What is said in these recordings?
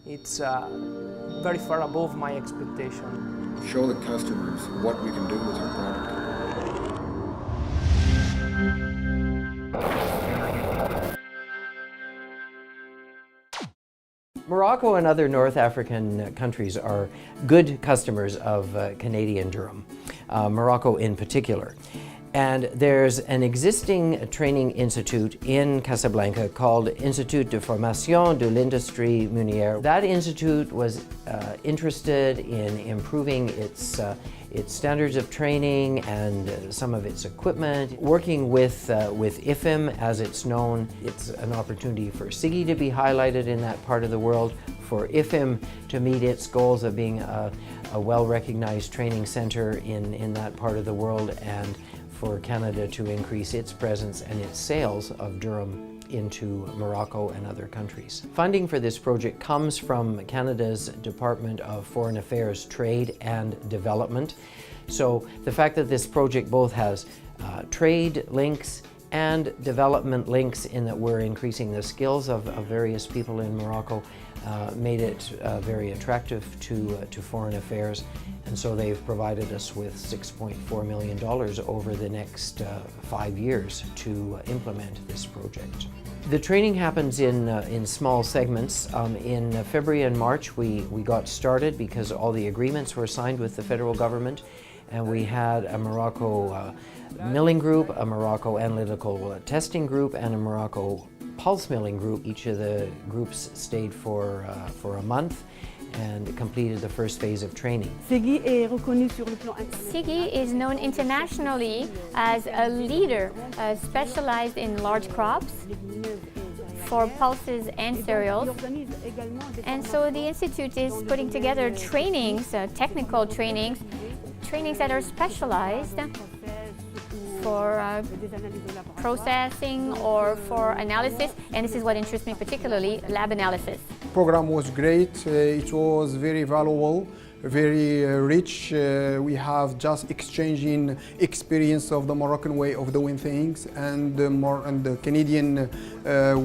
It's very far above my expectation. Show the customers what we can do with our product. Morocco and other North African countries are good customers of Canadian Durum, Morocco in particular. And there's an existing training institute in Casablanca called Institut de Formation de l'Industrie Meunière. That institute was interested in improving its standards of training and some of its equipment. Working with IFIM, as it's known, it's an opportunity for Cigi to be highlighted in that part of the world, for IFIM to meet its goals of being a well-recognized training center in that part of the world, and for Canada to increase its presence and its sales of Durum into Morocco and other countries. Funding for this project comes from Canada's Department of Foreign Affairs, Trade and Development. So the fact that this project both has trade links and development links, in that we're increasing the skills of various people in Morocco, made it very attractive to Foreign Affairs, and so they've provided us with $6.4 million over the next 5 years to implement this project. The training happens in small segments. In February and March we got started because all the agreements were signed with the federal government, and we had a Morocco milling group, a Morocco analytical testing group, and a Morocco pulse milling group. Each of the groups stayed for a month and completed the first phase of training. Cigi is known internationally as a leader specialized in large crops for pulses and cereals. And so the Institute is putting together trainings, technical trainings that are specialized for processing or for analysis, and this is what interests me particularly, lab analysis. The program was great. It was very valuable, very rich. We have just exchanging experience of the Moroccan way of doing things and the Canadian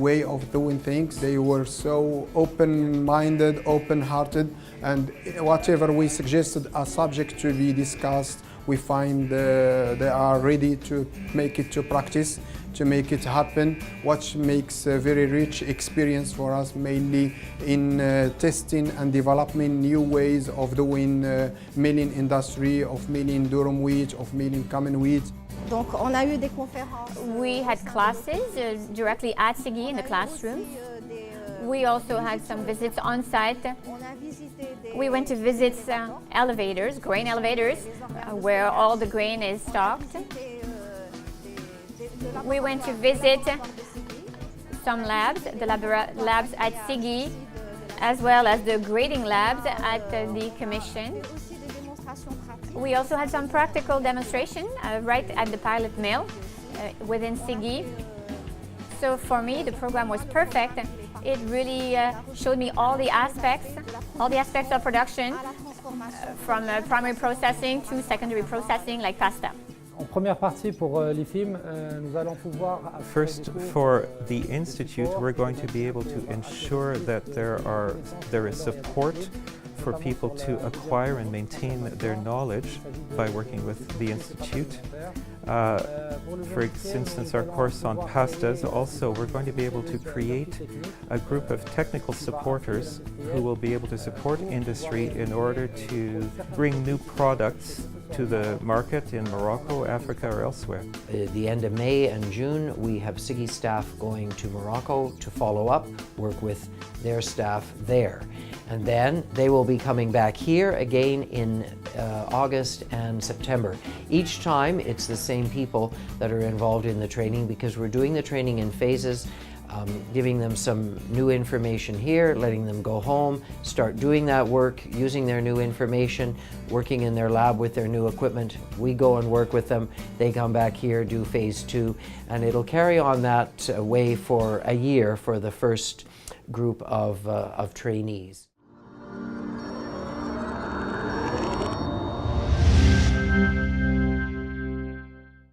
way of doing things. They were so open-minded, open-hearted, and whatever we suggested as subject to be discussed, we find they are ready to make it to practice, to make it happen, which makes a very rich experience for us, mainly in testing and developing new ways of doing milling industry, of milling durum wheat, of milling common wheat. We had classes directly at Cigi in the classroom. We also had some visits on site. We went to visit elevators, grain elevators, where all the grain is stocked. We went to visit some labs, the labs at Cigi, as well as the grading labs at the Commission. We also had some practical demonstration right at the pilot mill within Cigi. So for me, the program was perfect. It really showed me all the aspects of production, from primary processing to secondary processing, like pasta. First, for the Institute, we're going to be able to ensure that there is support for people to acquire and maintain their knowledge by working with the Institute. For instance, our course on pastas, also we're going to be able to create a group of technical supporters who will be able to support industry in order to bring new products to the market in Morocco, Africa, or elsewhere. At the end of May and June, we have Cigi staff going to Morocco to follow up, work with their staff there. And then they will be coming back here again in August and September. Each time it's the same people that are involved in the training, because we're doing the training in phases, giving them some new information here, letting them go home, start doing that work, using their new information, working in their lab with their new equipment. We go and work with them, they come back here, do phase 2, and it'll carry on that way for a year for the first group of trainees.